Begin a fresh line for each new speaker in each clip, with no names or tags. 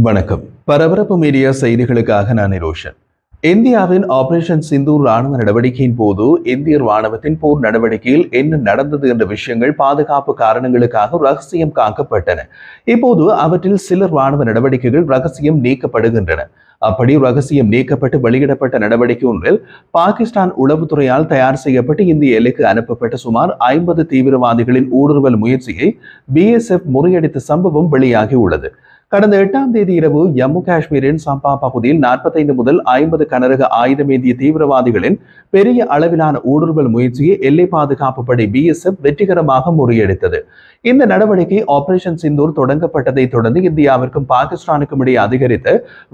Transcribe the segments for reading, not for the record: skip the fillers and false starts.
வணக்கம். பரபரப்பு மீடியா செய்திகளுக்காக நான் நிரோஷன். இந்தியாவின் ஆபரேஷன் சிந்தூர் ராணுவ நடவடிக்கையின் போது இந்திய ராணுவத்தின் போர் நடவடிக்கையில் என்ன நடந்தது என்ற விஷயங்கள் பாதுகாப்பு காரணங்களுக்காக ரகசியம் காக்கப்பட்டன. இப்போது அவற்றில் சில ராணுவ நடவடிக்கைகள் ரகசியம் நீக்கப்படுகின்றன. அப்படி ரகசியம் நீக்கப்பட்டு வெளியிடப்பட்ட நடவடிக்கை ஒன்றில் பாகிஸ்தான் உளவுத்துறையால் தயார் செய்யப்பட்டு இந்திய எல்லைக்கு அனுப்பப்பட்ட சுமார் 50 தீவிரவாதிகளின் ஊடுருவல் முயற்சியை BSF முறியடித்த சம்பவம் வெளியாகி உள்ளது. கடந்த 8ஆம் தேதி இரவு ஜம்மு காஷ்மீரின் சம்பா பகுதியில் 45 முதல் 50 கனரக ஆயுதமேந்திய தீவிரவாதிகளின் பெரிய அளவிலான ஊடுருவல் முயற்சியை எல்லை பாதுகாப்பு படை BSF வெற்றிகரமாக முறியடித்தது. இந்த நடவடிக்கை ஆபரேஷன் சிந்தூர் தொடங்கப்பட்டதை தொடர்ந்து இந்தியாவிற்கும் பாகிஸ்தானுக்கும் இடையே அதிகரித்த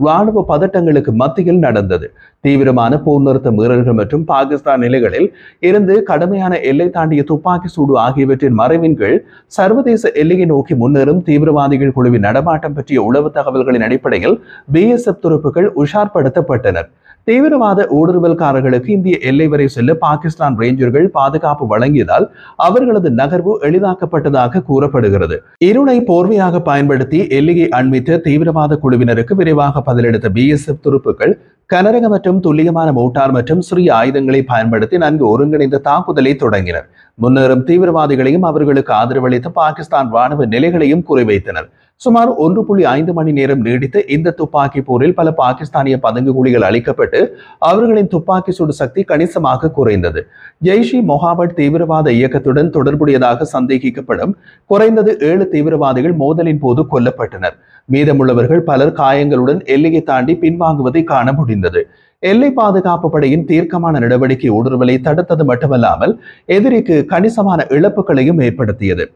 ராணுவ பதட்டங்களுக்கு மத்தியில் நடந்தது. தீவிரமான போர் நிறுத்த மீறல்கள் மற்றும் பாகிஸ்தான் நிலைகளில் இருந்து கடுமையான எல்லை தாண்டிய துப்பாக்கி சூடு ஆகியவற்றின் மறைவின் கீழ் சர்வதேச எல்லையை நோக்கி முன்னேறும் தீவிரவாதிகள் குழுவின் நடமாட்டம் பற்றிய உளவு தகவல்களின் அடிப்படையில் BSF துருப்புகள் உஷார்படுத்தப்பட்டனர். தீவிரவாத ஊடுருவல்காரர்களுக்கு இந்திய எல்லை வரை செல்ல பாகிஸ்தான் ரேஞ்சர்கள் பாதுகாப்பு வழங்கியதால் அவர்களது நகர்வு எளிதாக்கப்பட்டதாக கூறப்படுகிறது. இருளை போர்வையாக பயன்படுத்தி எல்லையை அண்மித்த தீவிரவாத குழுவினருக்கு விரைவாக பதிலளித்த BSF துருப்புகள் கனரக மற்றும் துல்லியமான மோட்டார் மற்றும் சிறிய ஆயுதங்களை பயன்படுத்தி நன்கு ஒருங்கிணைந்த தாக்குதலை தொடங்கினர். முன்னேறும் தீவிரவாதிகளையும் அவர்களுக்கு ஆதரவளித்த பாகிஸ்தான் ராணுவ நிலைகளையும் குறிவைத்தனர். சுமார் 1.5 மணி நேரம் நீடித்த இந்த துப்பாக்கி போரில் பல பாகிஸ்தானிய பதுங்கு குழிகள் அளிக்கப்பட்டு அவர்களின் துப்பாக்கி சுடு சக்தி கணிசமாக குறைந்தது. ஜெய்ஷ்-இ-முஹம்மது தீவிரவாத இயக்கத்துடன் தொடர்புடையதாக சந்தேகிக்கப்படும் குறைந்தது 7 தீவிரவாதிகள் மோதலின் போது கொல்லப்பட்டனர். மீதமுள்ளவர்கள் பலர் காயங்களுடன் எல்லையை தாண்டி பின்வாங்குவதை காண முடிந்தது. எல்லை பாதுகாப்பு படையின் தீர்க்கமான நடவடிக்கை ஊடுருவலை தடுத்தது மட்டுமல்லாமல் எதிரிக்கு கணிசமான இழப்புகளையும் ஏற்படுத்தியது.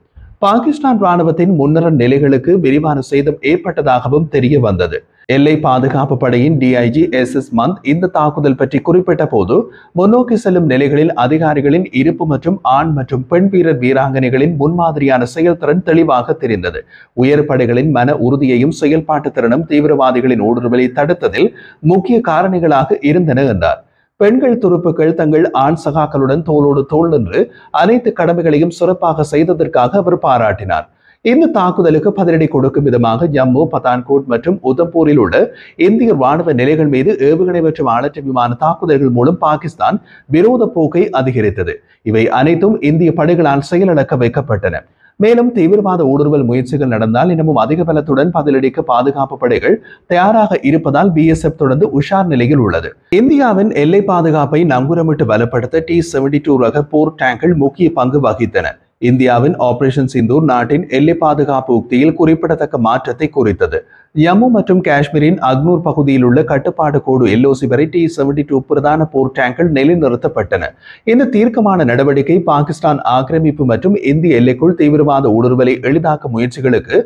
பாகிஸ்தான் ராணுவத்தின் முன்னர நிலைகளுக்கு விரிவான சேதம் ஏற்பட்டதாகவும் தெரிய வந்தது. எல்லை பாதுகாப்பு படையின் DIG SS மந்த் இந்த தாக்குதல் பற்றி குறிப்பிட்ட போது முன்னோக்கி செல்லும் நிலைகளில் அதிகாரிகளின் இருப்பு மற்றும் ஆண் மற்றும் பெண் வீரர் வீராங்கனைகளின் முன்மாதிரியான செயல்திறன் தெளிவாக தெரிந்தது. உயர் படைகளின் மன உறுதியையும் செயல்பாட்டு திறனும் தீவிரவாதிகளின் ஊடுருவலை தடுத்ததில் முக்கிய காரணிகளாக இருந்தன என்றார். பெண்கள் துருப்புகள் தங்கள் ஆண் சகாக்களுடன் தோளோடு தோள் நின்று அனைத்து கடமைகளையும் சிறப்பாக செய்ததற்காக அவர் பாராட்டினார். இந்த தாக்குதலுக்கு பதிலடி கொடுக்கும் விதமாக ஜம்மு, பதான்கோட் மற்றும் உதம்பூரில் உள்ள இந்திய ராணுவ நிலைகள் மீது ஏவுகணை மற்றும் ஆளற்ற விமான தாக்குதல்கள் மூலம் பாகிஸ்தான் விரோத போக்கை அதிகரித்தது. இவை அனைத்தும் இந்திய படைகளால் செயலிழக்க வைக்கப்பட்டன. மேலும் தீவிரவாத ஊடுருவல் முயற்சிகள் நடந்தால் இன்னமும் அதிக பலத்துடன் பதிலளிக்க பாதுகாப்பு படைகள் தயாராக இருப்பதால் BSF தொடர்ந்து உஷார் நிலையில் உள்ளது. இந்தியாவின் எல்லை பாதுகாப்பை நங்கூரமிட்டு பலப்படுத்த T-72 ரக போர் டேங்கள் முக்கிய பங்கு வகித்தன. இந்தியாவின் ஆபரேஷன் சிந்தூர் நாட்டின் எல்லை பாதுகாப்பு உக்தியில் குறிப்பிடத்தக்க மாற்றத்தை குறித்தது. ஜம்மு மற்றும் காஷ்மீரின் அக்னூர் பகுதியில் உள்ள கட்டுப்பாடு கோடு LOC வரை T-72 பிரதான போர் டேங்கள் நிலைநிறுத்தப்பட்டன. இந்த தீர்க்கமான நடவடிக்கை பாகிஸ்தான் ஆக்கிரமிப்பு மற்றும் இந்திய எல்லைக்குள் தீவிரவாத ஊடுருவலை எளிதாக்க முயற்சிகளுக்கு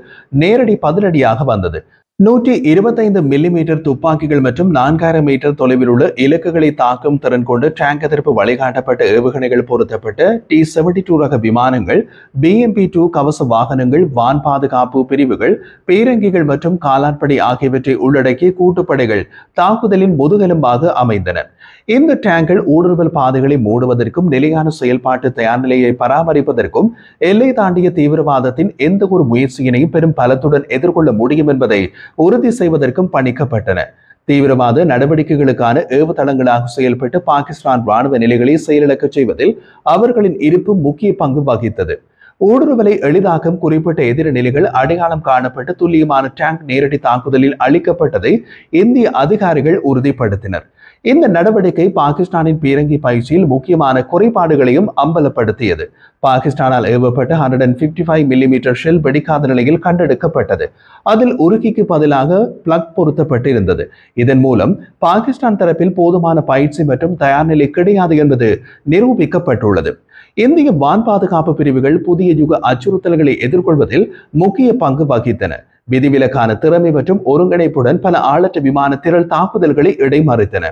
நேரடி பதிலடியாக வந்தது. 125 மில்லிமீட்டர் துப்பாக்கிகள் மற்றும் 4000 மீட்டர் தொலைவில் உள்ள இலக்குகளை தாக்கும் திறன் கொண்டு டேங்க் எதிர்ப்பு வழிகாட்டப்பட்ட ஏவுகணைகள் பொருத்தப்பட்ட T-72 ரக விமானங்கள், BMP-2 கவச வாகனங்கள், வான் பாதுகாப்பு பிரிவுகள், பீரங்கிகள் மற்றும் காலாட்படை ஆகியவற்றை உள்ளடக்கிய கூட்டுப்படைகள் தாக்குதலின் முதுகெலும்பாக அமைந்தன. இந்த டேங்கள் ஊடுருவல் பாதைகளை மூடுவதற்கும் நிலையான செயல்பாட்டு தயார் நிலையை பராமரிப்பதற்கும் எல்லை தாண்டிய தீவிரவாதத்தின் எந்த ஒரு முயற்சியினையும் பெரும் பலத்துடன் எதிர்கொள்ள முடியும் என்பதை உறுதி செய்வதற்கும் பணிக்கப்பட்டன. தீவிரவாத நடவடிக்கைகளுக்கான ஏவுதளங்களாக செயல்பட்டு பாகிஸ்தான் ராணுவ நிலைகளை செயலிழக்க செய்வதில் அவர்களின் இருப்பு முக்கிய பங்கு வகித்தது. ஊடுருவலை எளிதாக்கும் குறிப்பிட்ட எதிர நிலைகள் அடையாளம் காணப்பட்டு துல்லியமான டேங்க் நேரடி தாக்குதலில் அளிக்கப்பட்டதை இந்திய அதிகாரிகள் உறுதிப்படுத்தினர். இந்த நடவடிக்கை பாகிஸ்தானின் பீரங்கி பயிற்சியில் முக்கியமான குறைபாடுகளையும் அம்பலப்படுத்தியது. பாகிஸ்தானால் ஏவப்பட்ட 155 மில்லிமீட்டர் ஷெல் வெடிக்காத நிலையில் கண்டெடுக்கப்பட்டது. அதில் உருகிக்கு பதிலாக பிளக் பொருத்தப்பட்டிருந்தது. இதன் மூலம் பாகிஸ்தான் தரப்பில் போதுமான பயிற்சி மற்றும் தயார் நிலை கிடையாது என்பது நிரூபிக்கப்பட்டுள்ளது. இந்திய வான் பாதுகாப்பு பிரிவுகள் புதிய யுக அச்சுறுத்தல்களை எதிர்கொள்வதில் முக்கிய பங்கு வகித்தன. விதிவிலக்கான திறமை மற்றும் ஒருங்கிணைப்புடன் பல ஆளற்ற விமான திரள் தாக்குதல்களை இடைமறித்தன.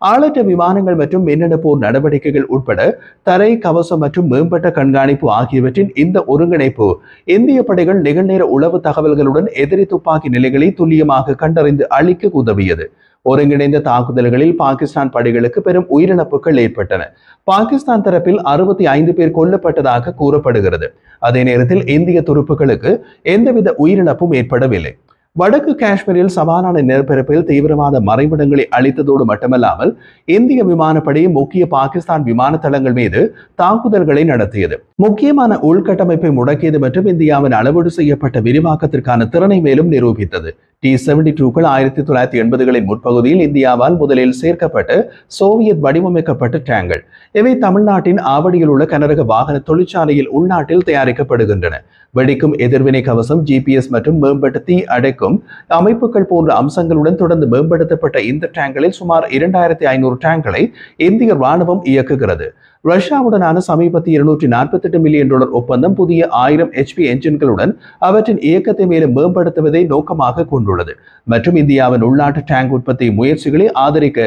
ஆளற்ற விமானங்கள் மற்றும் மின்னணு போர் நடவடிக்கைகள் உட்பட தரை, கவசம் மற்றும் மேம்பட்ட கண்காணிப்பு ஆகியவற்றின் இந்த ஒருங்கிணைப்பு இந்திய படைகள் நிகழ்நேர உளவு தகவல்களுடன் எதிரி துப்பாக்கி நிலைகளை துல்லியமாக கண்டறிந்து அழிக்க உதவியது. ஒருங்கிணைந்த தாக்குதல்களில் பாகிஸ்தான் படைகளுக்கு பெரும் உயிரிழப்புகள் ஏற்பட்டன. பாகிஸ்தான் தரப்பில் 65 பேர் கொல்லப்பட்டதாக கூறப்படுகிறது. அதே நேரத்தில் இந்திய துருப்புகளுக்கு எந்தவித உயிரிழப்பும் ஏற்படவில்லை. வடக்கு காஷ்மீரில் சவாலான நிலப்பரப்பில் தீவிரவாத மறைவிடங்களை அளித்ததோடு மட்டுமல்லாமல் இந்திய விமானப்படை முக்கிய பாகிஸ்தான் விமான தளங்கள் மீது தாக்குதல்களை நடத்தியது. முக்கியமான உள்கட்டமைப்பை முடக்கியது மற்றும் இந்தியாவின் அளவீடு செய்யப்பட்ட விரிவாக்கத்திற்கான திறனை மேலும் நிரூபித்தது. T-72கள் 1980களின் முற்பகுதியில் இந்தியாவால் முதலில் சேர்க்கப்பட்டு சோவியத் வடிவமைக்கப்பட்ட டேங்கள். இவை தமிழ்நாட்டின் ஆவடியில் உள்ள கனரக வாகன தொழிற்சாலையில் உள்நாட்டில் தயாரிக்கப்படுகின்றன. வெடிக்கும் எதிர்வினை கவசம், GPS மற்றும் மேம்பட்ட தீ அடைக்கும் அமைப்புகள் போன்ற அம்சங்களுடன் தொடர்ந்து மேம்படுத்தப்பட்ட இந்த டேங்களில் சுமார் 2500 டேங்களை இந்திய ராணுவம் இயக்குகிறது. ரஷ்யாவுடனான சமீபத்திய $248 மில்லியன் ஒப்பந்தம் புதிய 1000 HP என்ஜின்களுடன் அவற்றின் இயக்கத்தை மேலும் மேம்படுத்துவதை நோக்கமாக கொண்டுள்ளது மற்றும் இந்தியாவின் உள்நாட்டு டேங்க் உற்பத்தி முயற்சிகளை ஆதரிக்க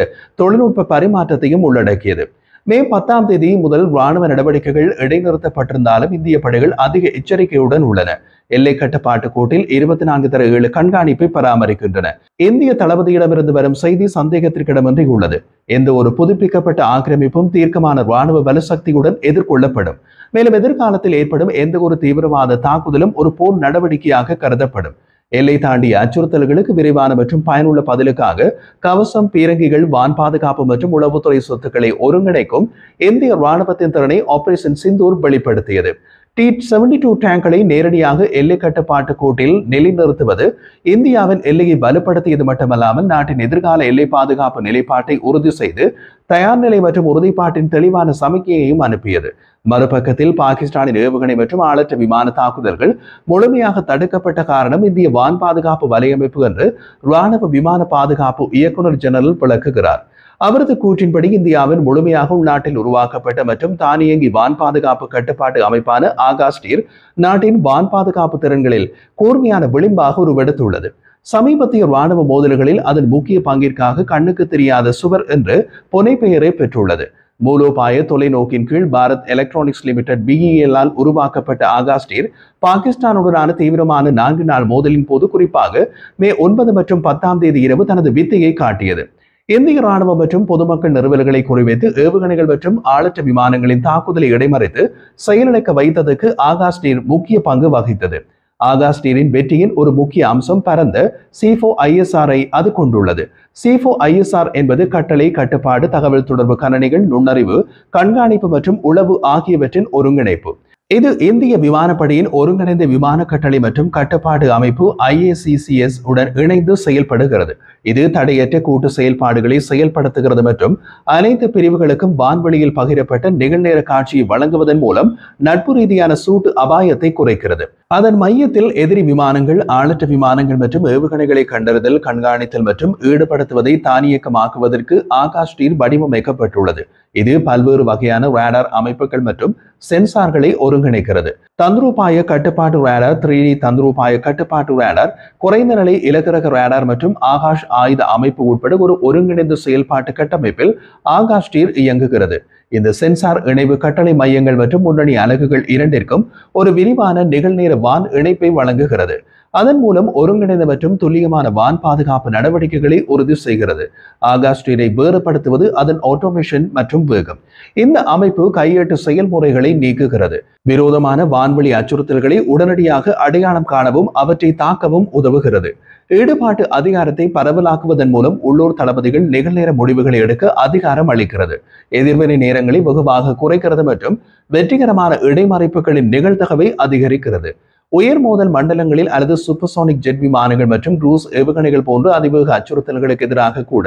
தொழில்நுட்ப பரிமாற்றத்தையும் உள்ளடக்கியது. மே 10ஆம் தேதி முதல் ராணுவ நடவடிக்கைகள் இடைநிறுத்தப்பட்டிருந்தாலும் இந்திய படைகள் அதிக எச்சரிக்கையுடன் உள்ளன. எல்லை கட்டுப்பாட்டு கோட்டில் 24/7 கண்காணிப்பை பராமரிக்கின்றன. இந்திய தளபதியிடமிருந்து வரும் செய்தி சந்தேகத்திற்கிடமின்றி உள்ளது. எந்த ஒரு புதுப்பிக்கப்பட்ட ஆக்கிரமிப்பும் தீர்க்கமான ராணுவ வலுசக்தியுடன் எதிர்கொள்ளப்படும். மேலும் எதிர்காலத்தில் ஏற்படும் எந்த ஒரு தீவிரவாத தாக்குதலும் ஒரு போர் நடவடிக்கையாக கருதப்படும். எல்லை தாண்டிய அச்சுறுத்தல்களுக்கு விரைவான மற்றும் பயனுள்ள பதிலுக்காக கவசம், பீரங்கிகள், வான் பாதுகாப்பு மற்றும் உளவுத்துறை சொத்துக்களை ஒருங்கிணைக்கும் இந்திய ராணுவத்தின் திறனை ஆபரேஷன் சிந்தூர் வெளிப்படுத்தியது. T-72 டேங்களை நேரடியாக எல்லை கட்டுப்பாட்டு கோட்டில் நிலைநிறுத்துவது இந்தியாவின் எல்லையை பலப்படுத்தியது மட்டுமல்லாமல் நாட்டின் எதிர்கால எல்லை பாதுகாப்பு நிலைப்பாட்டை உறுதி செய்து தயார் நிலை மற்றும் உறுதிப்பாட்டின் தெளிவான சமிக்கையையும் அனுப்பியது. மறுபக்கத்தில் பாகிஸ்தானின் ஏவுகணை மற்றும் ஆளற்ற விமான தாக்குதல்கள் முழுமையாக தடுக்கப்பட்ட காரணம் இந்திய வான் பாதுகாப்பு வலையமைப்பு என்று ராணுவ விமான பாதுகாப்பு இயக்குநர் ஜெனரல் விளக்குகிறார். அவரது கூற்றின்படி இந்தியாவின் முழுமையாக உள்நாட்டில் உருவாக்கப்பட்ட மற்றும் தானியங்கி வான் பாதுகாப்பு கட்டுப்பாட்டு அமைப்பான ஆகாஷ்டீர் நாட்டின் வான் பாதுகாப்பு திறன்களில் கூர்மையான விளிம்பாக உருவெடுத்துள்ளது. சமீபத்திய ராணுவ மோதல்களில் அதன் முக்கிய பங்கிற்காக கண்ணுக்கு தெரியாத சுவர் என்று புனைப்பெயரை பெற்றுள்ளது. மூலோபாய தொலைநோக்கின் கீழ் Bharat electronics limited BEL all உருவாக்கப்பட்ட ஆகாஷ்டீர் பாகிஸ்தானுடனான தீவிரமான 4 நாள் மோதலின் போது குறிப்பாக மே 9 மற்றும் 10ஆம் தேதி இரவு தனது வித்தையை காட்டியது. இந்திய ராணுவம் மற்றும் பொதுமக்கள் நிறுவல்களை குறிவைத்து ஏவுகணைகள் மற்றும் ஆளற்ற விமானங்களின் தாக்குதலை இடைமறித்து செயலிழக்க வைத்ததற்கு ஆகாஷ்டீர் முக்கிய பங்கு வகித்தது. ஆகாஷ்டீரின் வெற்றியின் ஒரு முக்கிய அம்சம் பரந்த C4ISR-ஐ அது கொண்டுள்ளது. C4ISR என்பது கட்டளை, கட்டுப்பாடு, தகவல் தொடர்பு கணனிகள், நுண்ணறிவு, கண்காணிப்பு மற்றும் உளவு ஆகியவற்றின் ஒருங்கிணைப்பு. இது இந்திய விமானப்படையின் ஒருங்கிணைந்த விமான கட்டளை மற்றும் கட்டுப்பாடு அமைப்பு IACCS உடன் இணைந்து செயல்படுகிறது. இது தடையற்ற கூட்டு செயல்பாடுகளை செயல்படுத்துகிறது மற்றும் அனைத்து பிரிவுகளுக்கும் வான்வெளியில் பகிரப்பட்ட நிகழ்நேர காட்சியை வழங்குவதன் மூலம் நட்பு ரீதியான சூட்டு அபாயத்தை குறைக்கிறது. அதன் மையத்தில் எதிரி விமானங்கள், ஆளற்ற விமானங்கள் மற்றும் ஏவுகணைகளை கண்டறிதல், கண்காணித்தல் மற்றும் ஈடுபடுத்துவதை தானியக்கமாக்குவதற்கு ஆகாஷ்டீர் வடிவமைக்கப்பட்டுள்ளது. இது பல்வேறு வகையான ரேடார் அமைப்புகள் மற்றும் சென்சார்களை ஒருங்கிணைக்கிறது. தந்திரோபாய கட்டுப்பாட்டு ரேடார், 3D தந்திரோபாய கட்டுப்பாட்டு ரேடார், குறைந்த நிலை இலகுரக ரேடார் மற்றும் ஆகாஷ் ஆயுத அமைப்பு உட்பட ஒரு ஒருங்கிணைந்த செயல்பாட்டு கட்டமைப்பில் ஆகாஷ்டீர் இயங்குகிறது. இந்த சென்சார் இணைவு கட்டளை மையங்கள் மற்றும் முன்னணி அலகுகள் இரண்டிற்கும் ஒரு விரிவான நிகழ்நேர வான் இணைப்பை வழங்குகிறது. அதன் மூலம் ஒருங்கிணைந்த மற்றும் துல்லியமான வான் பாதுகாப்பு நடவடிக்கைகளை உறுதி செய்கிறது. ஆகாஷ்டீரை வேறுபடுத்துவது அதன் ஆட்டோமேஷன் மற்றும் வேகம். இந்த அமைப்பு கையேட்டு செயல்முறைகளை நீக்குகிறது. விரோதமான வான்வெளி அச்சுறுத்தல்களை உடனடியாக அடையாளம் காணவும் அவற்றை தாக்கவும் உதவுகிறது. ஈடுபாட்டு அதிகாரத்தை பரவலாக்குவதன் மூலம் உள்ளூர் தளபதிகள் நிகழ்நேர முடிவுகளை எடுக்க அதிகாரம் அளிக்கிறது. எதிர்வினை நேரங்களை வெகுவாக குறைக்கிறது மற்றும் வெற்றிகரமான இடைமறிப்புகளின் நிகழ்தகவை அதிகரிக்கிறது. உயர் மோதல் மண்டலங்களில் அல்லது சூப்பர்சோனிக் ஜெட் விமானங்கள் மற்றும் க்ரூஸ் ஏவுகணைகள் போன்ற அதிவேக அச்சுறுத்தல்களுக்கு எதிராக கூட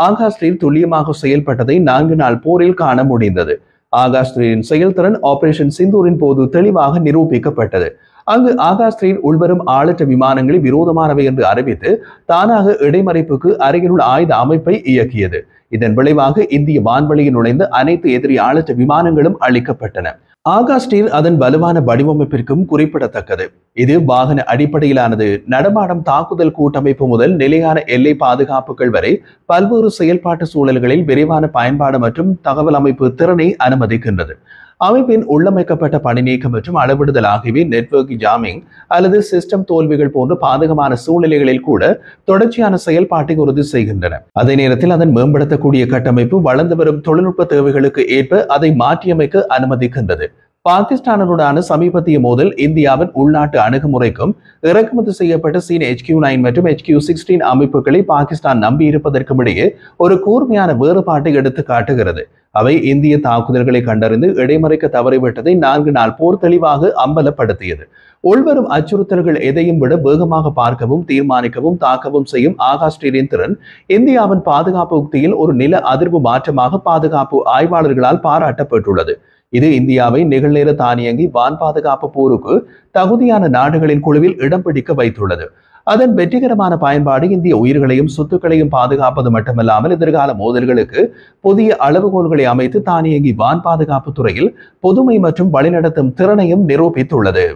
ஆகாஷ்டீர் துல்லியமாக செயல்பட்டதை 4 நாள் போரில் காண முடிந்தது. ஆகாஷ்டீரின் செயல்திறன் ஆபரேஷன் சிந்தூரின் போது தெளிவாக நிரூபிக்கப்பட்டது. அங்கு ஆகாஷ்டீர் உள்வரும் ஆளற்ற விமானங்களை விரோதமானவை என்று அறிவித்து தானாக இடைமறிப்புக்கு அருகிலுள்ள ஆயுத அமைப்பை இயக்கியது. இதன் விளைவாக இந்திய வான்வெளியில் நுழைந்த அனைத்து எதிரி ஆளற்ற விமானங்களும் அழிக்கப்பட்டன. ஆகாஷ்டீர் அதன் வலுவான வடிவமைப்பிற்கும் குறிப்பிடத்தக்கது. இது வாகன அடிப்படையிலானது. நடமாடும் தாக்குதல் கூட்டமைப்பு முதல் நிலையான எல்லை பாதுகாப்புகள் வரை பல்வேறு செயல்பாட்டு சூழல்களில் விரைவான பயன்பாடு மற்றும் தகவல் அமைப்பு திறனை அனுமதிக்கின்றது. அமைப்பின் உள்ளமைக்கப்பட்ட பணி நீக்கம் மற்றும் அளவிடுதல் ஆகியவை நெட்வொர்க் ஜாமிங் அல்லது சிஸ்டம் தோல்விகள் போன்ற பாதகமான சூழ்நிலைகளில் கூட தொடர்ச்சியான செயல்பாட்டை உறுதி செய்கின்றன. அதே நேரத்தில் அதன் மேம்படுத்தக்கூடிய கட்டமைப்பு வளர்ந்து வரும் தொழில்நுட்ப தேவைகளுக்கு ஏற்ப அதை மாற்றியமைக்க அனுமதிக்கின்றது. பாகிஸ்தானுடனான சமீபத்திய மோதல் இந்தியாவின் உள்நாட்டு அணுகுமுறைக்கும் இறக்குமதி செய்யப்பட்ட சீன HQ-9 மற்றும் HQ-16 அமைப்புகளை பாகிஸ்தான் நம்பியிருப்பதற்கும் இடையே ஒரு கூர்மையான வேறுபாட்டை எடுத்து காட்டுகிறது. அவை இந்திய தாக்குதல்களை கண்டறிந்து இடைமறிக்க தவறிவிட்டதை 4 நாள் போர் தெளிவாக அம்பலப்படுத்தியது. உள்வரும் அச்சுறுத்தல்கள் எதையும் விட வேகமாக பார்க்கவும் தீர்மானிக்கவும் தாக்கவும் செய்யும் ஆகாஷ்டீரின் திறன் இந்தியாவின் பாதுகாப்பு உத்தியில் ஒரு நில அதிர்வு மாற்றமாக பாதுகாப்பு ஆய்வாளர்களால் பாராட்டப்பட்டுள்ளது. இது இந்தியாவை நிகழ்நேர தானியங்கி வான் பாதுகாப்பு போருக்கு தகுதியான நாடுகளின் குழுவில் இடம் பிடிக்க வைத்துள்ளது. அதன் வெற்றிகரமான பயன்பாடு இந்திய உயிர்களையும் சொத்துக்களையும் பாதுகாப்பது மட்டுமல்லாமல் எதிர்கால மோதல்களுக்கு புதிய அளவுகோல்களை அமைத்து தானியங்கி வான் பாதுகாப்பு துறையில் புதுமை மற்றும் வழிநடத்தும் திறனையும் நிரூபித்துள்ளது.